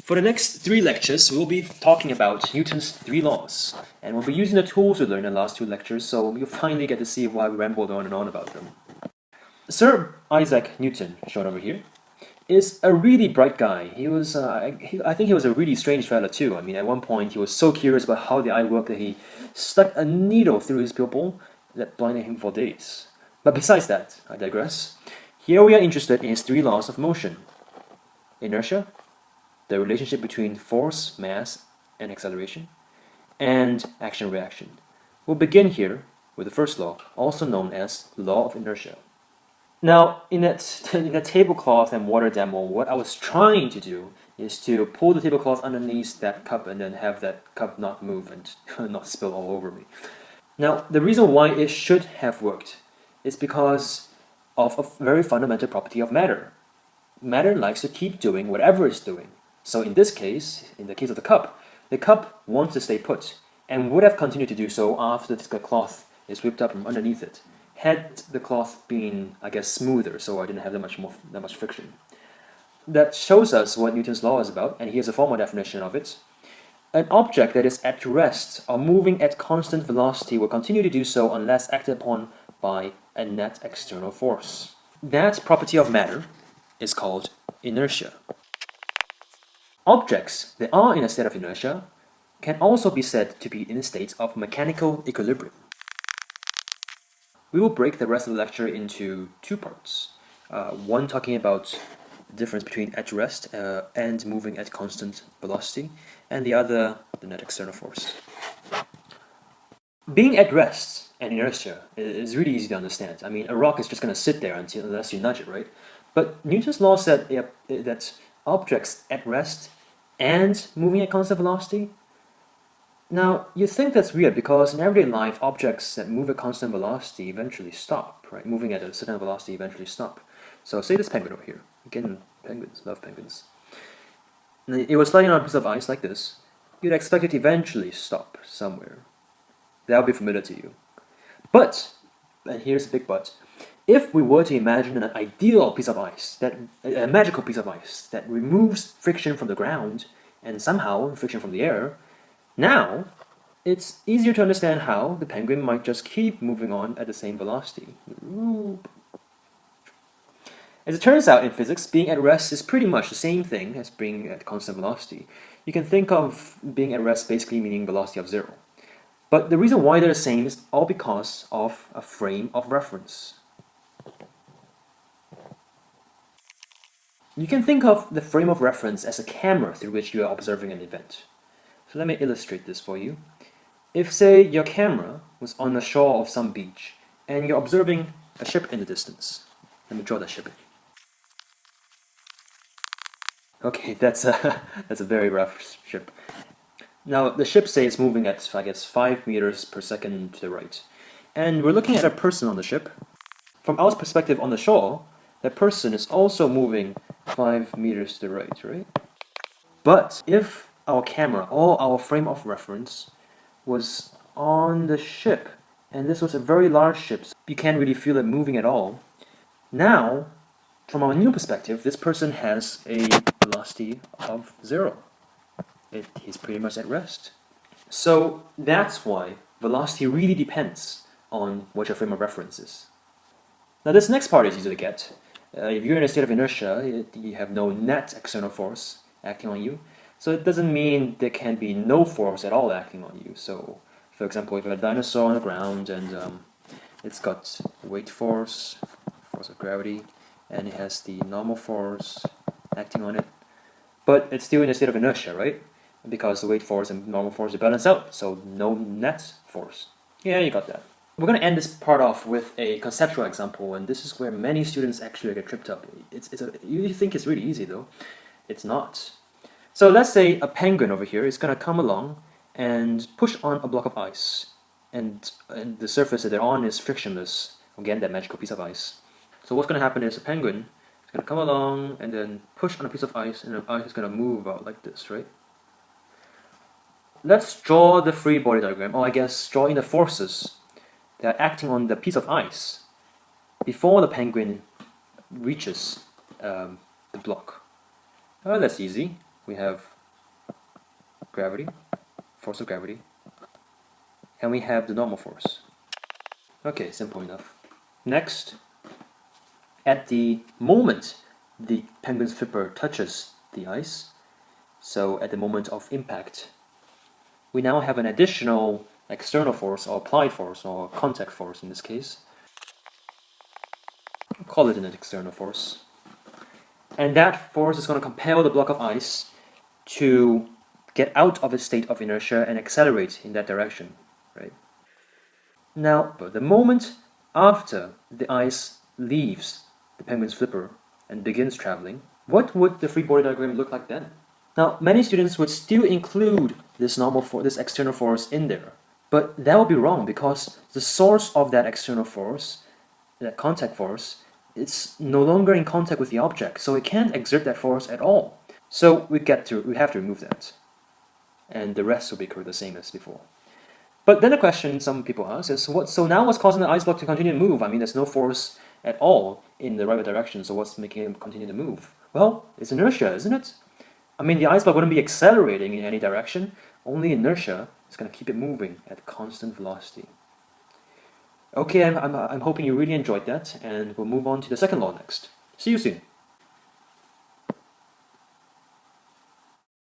For the next 3 lectures, we'll be talking about Newton's 3 laws, and we'll be using the tools we learned in the last 2 lectures, so you'll finally get to see why we rambled on and on about them. Sir Isaac Newton, shown over here, is a really bright guy. He was, I think he was a really strange fella too. I mean, at one point he was so curious about how the eye worked that he stuck a needle through his pupil that blinded him for days. But besides that, I digress. Here we are interested in his 3 laws of motion. Inertia, the relationship between force, mass, and acceleration, and action-reaction. We'll begin here with the first law, also known as law of inertia. Now, in that tablecloth and water demo, what I was trying to do is to pull the tablecloth underneath that cup and then have that cup not move and not spill all over me. Now, the reason why it should have worked is because of a very fundamental property of matter. Matter likes to keep doing whatever it's doing. So in this case, in the case of the cup wants to stay put and would have continued to do so after the cloth is whipped up from underneath it, had the cloth been, I guess, smoother, so I didn't have that much friction. That shows us what Newton's law is about, and here's a formal definition of it. An object that is at rest or moving at constant velocity will continue to do so unless acted upon by a net external force. That property of matter is called inertia. Objects that are in a state of inertia can also be said to be in a state of mechanical equilibrium. We will break the rest of the lecture into 2 parts. One talking about the difference between at rest and moving at constant velocity, and the other, the net external force. Being at rest and inertia is really easy to understand. I mean, a rock is just going to sit there unless you nudge it, right? But Newton's law said that objects at rest and moving at constant velocity. Now, you think that's weird because in everyday life, objects that move at constant velocity eventually stop, right? Moving at a certain velocity eventually stop. So say this penguin over here. Again, penguins, love penguins. Now, it was sliding on a piece of ice like this. You'd expect it to eventually stop somewhere. That would be familiar to you. But, and here's a big but, if we were to imagine an ideal piece of ice, a magical piece of ice that removes friction from the ground and somehow friction from the air, now it's easier to understand how the penguin might just keep moving on at the same velocity. As it turns out in physics, being at rest is pretty much the same thing as being at constant velocity. You can think of being at rest basically meaning velocity of 0. But the reason why they're the same is all because of a frame of reference. You can think of the frame of reference as a camera through which you are observing an event. So let me illustrate this for you. If, say, your camera was on the shore of some beach and you're observing a ship in the distance. Let me draw that ship. Okay, that's a very rough ship. Now, the ship, say, is moving at, I guess, 5 meters per second to the right. And we're looking at a person on the ship. From our perspective on the shore, that person is also moving 5 meters to the right? But if our camera, or our frame of reference, was on the ship, and this was a very large ship, so you can't really feel it moving at all, now, from our new perspective, this person has a velocity of 0. He's pretty much at rest. So that's why velocity really depends on what your frame of reference is. Now this next part is easy to get. If you're in a state of inertia, you have no net external force acting on you. So it doesn't mean there can be no force at all acting on you. So, for example, if you have a dinosaur on the ground and it's got weight force, force of gravity, and it has the normal force acting on it, but it's still in a state of inertia, right? Because the weight force and normal force are balanced out, so no net force. Yeah, you got that. We're going to end this part off with a conceptual example, and this is where many students actually get tripped up. You think it's really easy, though. It's not. So let's say a penguin over here is going to come along and push on a block of ice, and the surface that they're on is frictionless. Again, that magical piece of ice. So what's going to happen is a penguin is going to come along and then push on a piece of ice, and the ice is going to move out like this, right? Let's draw the free body diagram, or I guess draw in the forces that are acting on the piece of ice before the penguin reaches the block. That's easy. We have gravity, force of gravity, and we have the normal force. Okay, simple enough. Next, at the moment the penguin's flipper touches the ice, so at the moment of impact, we now have an additional external force or applied force or contact force in this case. I'll call it an external force. And that force is going to compel the block of ice to get out of its state of inertia and accelerate in that direction, right? Now, the moment after the ice leaves the penguin's flipper and begins traveling, what would the free body diagram look like then? Now, many students would still include this this external force in there, but that would be wrong because the source of that external force, that contact force, it's no longer in contact with the object, so it can't exert that force at all. So we have to remove that, and the rest will be the same as before. But then the question some people ask is, so now what's causing the ice block to continue to move? I mean, there's no force at all in the right direction, so what's making it continue to move? Well, it's inertia, isn't it? I mean, the ice block wouldn't be accelerating in any direction, only inertia is going to keep it moving at constant velocity. Okay, I'm hoping you really enjoyed that, and we'll move on to the second law next. See you soon.